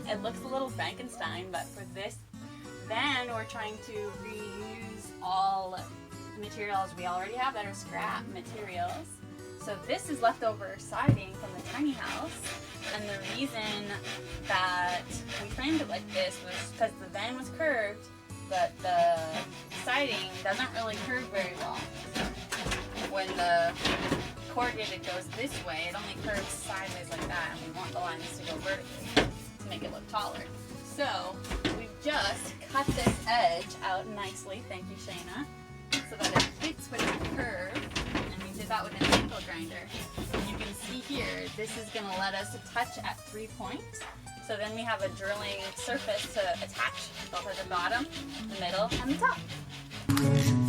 It looks a little Frankenstein, but for this van we're trying to reuse all materials we already have that are scrap materials. So this is leftover siding from the tiny house, and the reason that we framed it like this was because the van was curved, but the siding doesn't really curve very well. When the corrugated goes this way, it only curves sideways like that, and we want the lines to go vertically to make it look taller. So we've just cut this edge out nicely, thank you Shayna, so that it fits with the curve, and we did that with an angle grinder. And you can see here, this is going to let us touch at 3 points. So then we have a drilling surface to attach both at the bottom, the middle, and the top.